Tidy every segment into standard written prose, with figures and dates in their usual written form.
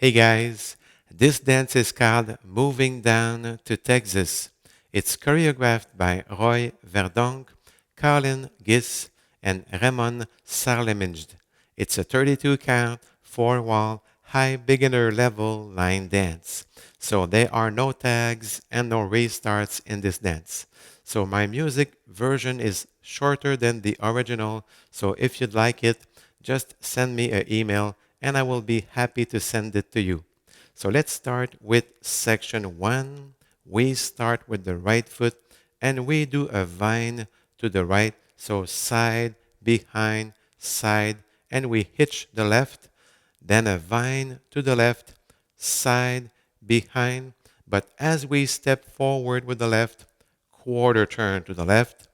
Hey guys, this dance is called Moving Down to Texas. It's choreographed by Roy Verdonk, Colin Giss, and Ramon Sarleminged. It's a 32 count, 4 wall, high beginner level line dance. So there are no tags and no restarts in this dance. So my music version is shorter than the original. So if you'd like it, just send me an email and I will be happy to send it to you. So let's start with section 1. We start with the right foot and we do a vine to the right. So side, behind, side, and we hitch the left. Then a vine to the left, side, behind. But as we step forward with the left, quarter turn to the left,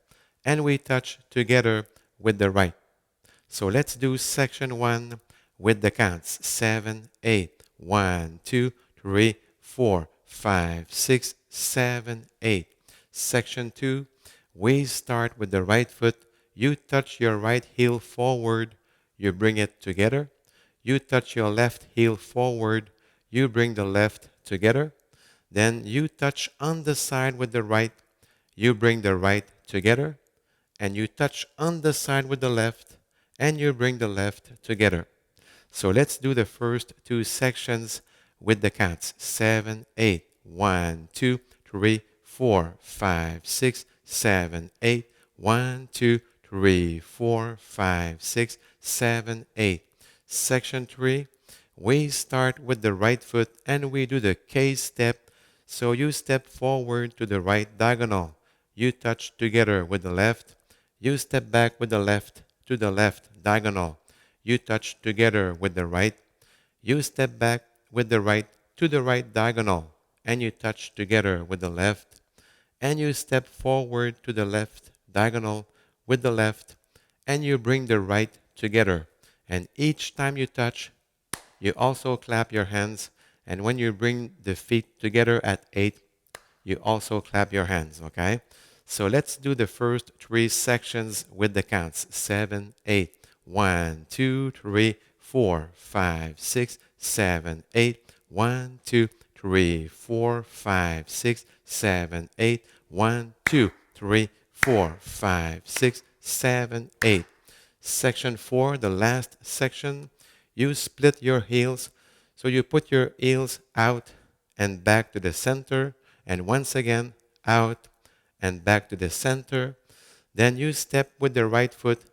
and we touch together with the right. So let's do section 1 with the counts 7, 8, 1, 2, 3, 4, 5, 6, 7, 8. Section 2, we start with the right foot. You touch your right heel forward, you bring it together. You touch your left heel forward, you bring the left together. Then you touch on the side with the right, you bring the right together. And you touch on the side with the left, and you bring the left together. So let's do the first two sections with the counts 7, 8, 1, 2, 3, 4, 5, 6, 7, 8, 1, 2, 3, 4, 5, 6, 7, 8. Section 3, we start with the right foot and we do the K step. So you step forward to the right diagonal. You touch together with the left. You step back with the left to the left diagonal. You touch together with the right. You step back with the right to the right diagonal. And you touch together with the left. And you step forward to the left diagonal with the left. And you bring the right together. And each time you touch, you also clap your hands. And when you bring the feet together at 8, you also clap your hands, okay? So let's do the first 3 sections with the counts 7, 8, 1, 2, 3, 4, 5, 6, 7, 8, 1, 2, 3, 4, 5, 6, 7, 8, 1, 2, 3, 4, 5, 6, 7, 8. Section 4, the last section, you split your heels. So you put your heels out and back to the center, and once again out and back to the center. Then you step with the right foot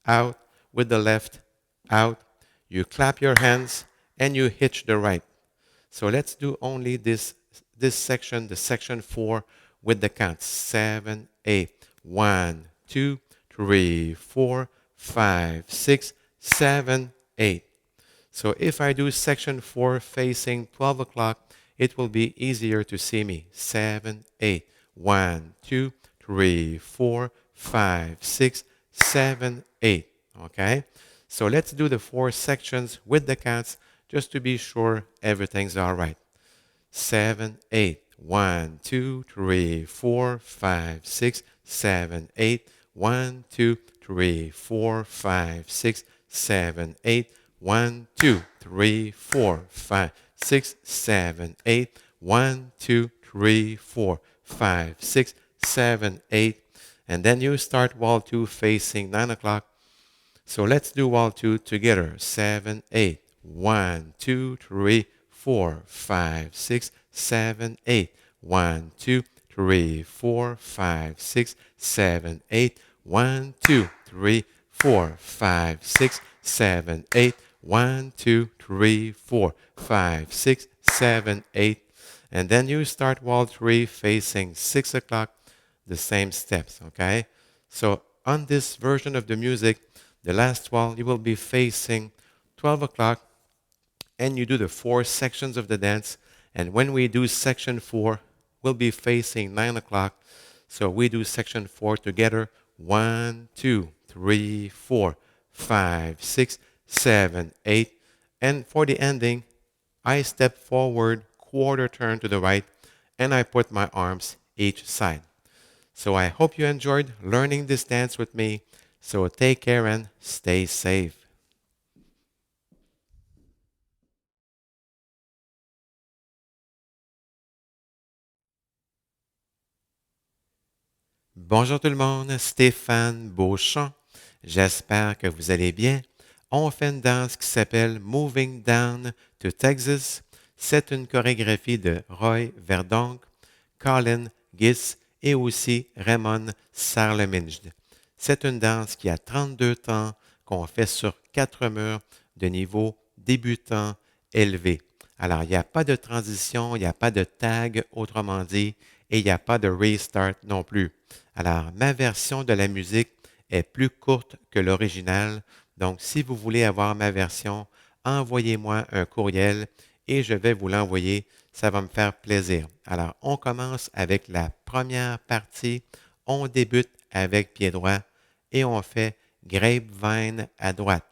out, with the left out. You clap your hands and you hitch the right. So let's do only this section, the section 4, with the counts 7, 8, 1, 2, 3, 4, 5, 6, 7, 8. So if I do section 4 facing 12 o'clock, it will be easier to see me. 7, 8, 1, 2, 3, 4, 5, 6, 7, 8. Okay? So let's do the 4 sections with the counts just to be sure everything's all right. 7, 8, 1, 2, 3, 4, 5, 6, 7, 8, 1, 2, 3, 4, 5, 6, 7, 8, 1, 2, 3, 4, 5, 6, 7, 8, 1, 2, 3, 4, 5, 6, 7, 8. And then you start wall 2 facing 9 o'clock. So let's do wall 2 together. 7, 8, 1, 2, 3, 4, 5, 6, 7, 8. 1, 2, 3, 4, 5, 6, 7, 8. 1, 2, 3, 4, 5, 6, 7, 8. 1, 2, 3, 4, 5, 6, 7, 8. And then you start wall 3 facing 6 o'clock, the same steps, okay? So on this version of the music, the last wall, you will be facing 12 o'clock, and you do the 4 sections of the dance. And when we do section 4, we'll be facing 9 o'clock. So we do section 4 together. 1, 2, 3, 4, 5, 6, 7, 8. And for the ending, I step forward, quarter turn to the right, and I put my arms each side. So I hope you enjoyed learning this dance with me. So take care and stay safe. Bonjour tout le monde, Stéphane Beauchamp. J'espère que vous allez bien. On fait une danse qui s'appelle Moving Down to Texas. C'est une chorégraphie de Roy Verdonk, Colin Giss et aussi Ramon Sarlemijde. C'est une danse qui a 32 temps qu'on fait sur 4 murs de niveau débutant élevé. Alors, il n'y a pas de transition, il n'y a pas de tag, autrement dit, et il n'y a pas de restart non plus. Alors, ma version de la musique est plus courte que l'original. Donc, si vous voulez avoir ma version, envoyez-moi un courriel et je vais vous l'envoyer. Ça va me faire plaisir. Alors, on commence avec la première partie. On débute avec pied droit et on fait grapevine à droite.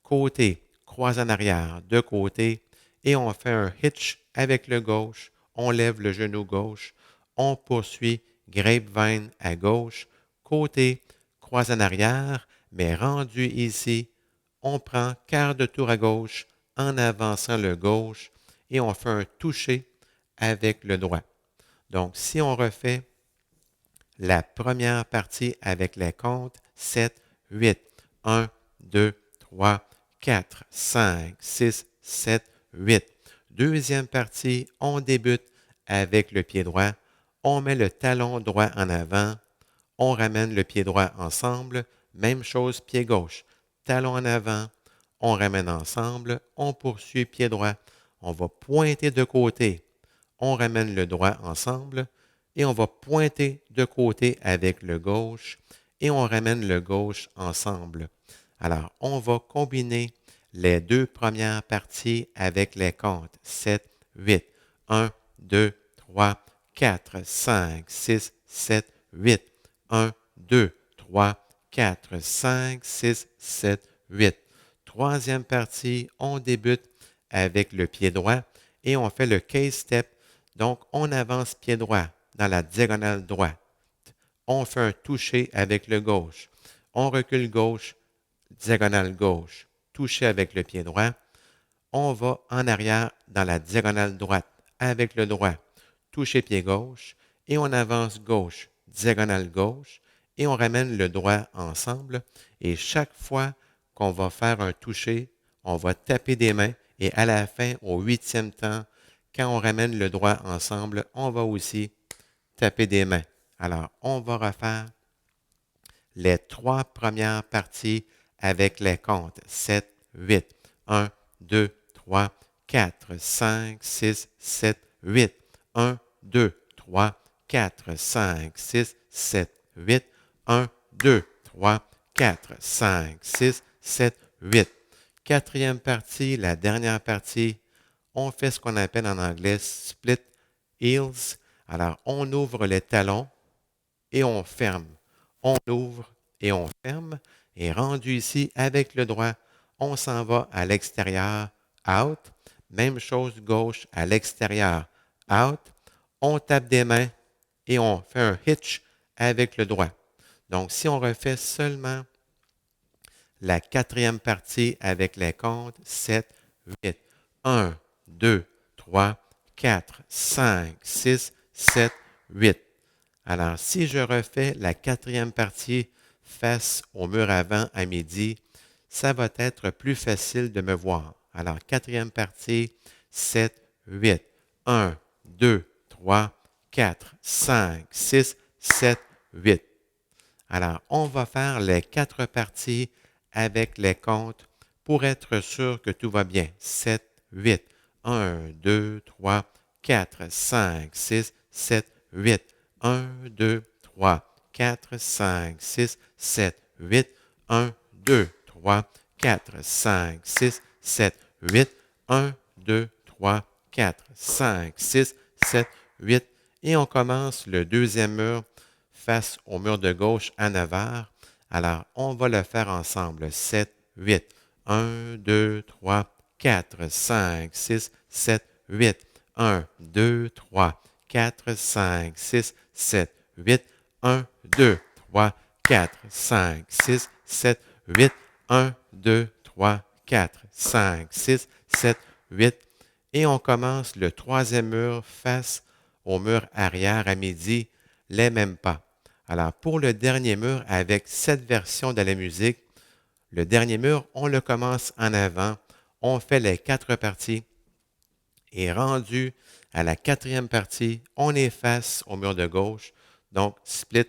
Côté, croise en arrière, de côté, et on fait un hitch avec le gauche. On lève le genou gauche. On poursuit grapevine à gauche. Côté, croise en arrière, mais rendu ici, on prend quart de tour à gauche en avançant le gauche et on fait un toucher avec le droit. Donc, si on refait la première partie avec les comptes, 7, 8, 1, 2, 3, 4, 5, 6, 7, 8. Deuxième partie, on débute avec le pied droit. On met le talon droit en avant. On ramène le pied droit ensemble. Même chose, pied gauche. Talon en avant. On ramène ensemble. On poursuit pied droit. On va pointer de côté. On ramène le droit ensemble et on va pointer de côté avec le gauche et on ramène le gauche ensemble. Alors, on va combiner les deux premières parties avec les comptes 7, 8, 1, 2, 3, 4, 5, 6, 7, 8, 1, 2, 3, 4, 5, 6, 7, 8. Troisième partie, on débute avec le pied droit et on fait le K-step. Donc, on avance pied droit dans la diagonale droite. On fait un toucher avec le gauche. On recule gauche, diagonale gauche. Toucher avec le pied droit. On va en arrière dans la diagonale droite avec le droit. Toucher pied gauche et on avance gauche, diagonale gauche et on ramène le droit ensemble. Et chaque fois qu'on va faire un toucher, on va taper des mains et à la fin, au 8e temps, quand on ramène le droit ensemble, on va aussi taper des mains. Alors, on va refaire les 3 premières parties avec les comptes 7, 8, 1, 2, 3, 4, 5, 6, 7, 8, 1, 2, 3, 4, 5, 6, 7, 8, 1, 2, 3, 4, 5, 6, 7, 8. Quatrième partie, la dernière partie, on fait ce qu'on appelle en anglais split heels. Alors, on ouvre les talons et on ferme. On ouvre et on ferme. Et rendu ici avec le droit, on s'en va à l'extérieur, out. Même chose gauche à l'extérieur, out. On tape des mains et on fait un hitch avec le droit. Donc, si on refait seulement la quatrième partie avec les comptes, 7, 8, 1, 2, 3, 4, 5, 6, 7, 8. Alors, si je refais la quatrième partie face au mur avant à midi, ça va être plus facile de me voir. Alors, quatrième partie, 7, 8, 1, 2, 3, 4, 5, 6, 7, 8. Alors, on va faire les 4 parties avec les comptes pour être sûr que tout va bien. 7, 8, 1, 2, 3, 4, 5, 6, 7, 8. 1, 2, 3, 4, 5, 6, 7, 8. 1, 2, 3, 4, 5, 6, 7, 8. 1, 2, 3, 4, 5, 6, 7, 8. Et on commence le deuxième mur face au mur de gauche à 9h. Alors, on va le faire ensemble. 7, 8. 1, 2, 3, 4, 5, 6, 7, 8. 1, 2, 3, 4, 5, 6, 7, 8. 1, 2, 3, 4, 5, 6, 7, 8. 1, 2, 3, 4, 5, 6, 7, 8. Et on commence le troisième mur face au mur arrière à midi, les mêmes pas. Alors, pour le dernier mur, avec cette version de la musique, le dernier mur, on le commence en avant, on fait les 4 parties et rendu à la 4e partie, on est face au mur de gauche. Donc, split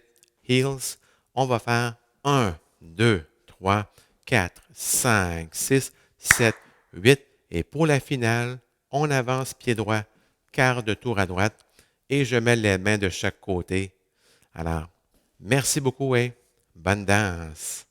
heels, on va faire 1, 2, 3, 4, 5, 6, 7, 8. Et pour la finale, on avance pied droit, quart de tour à droite et je mets les mains de chaque côté. Alors, merci beaucoup et bonne danse.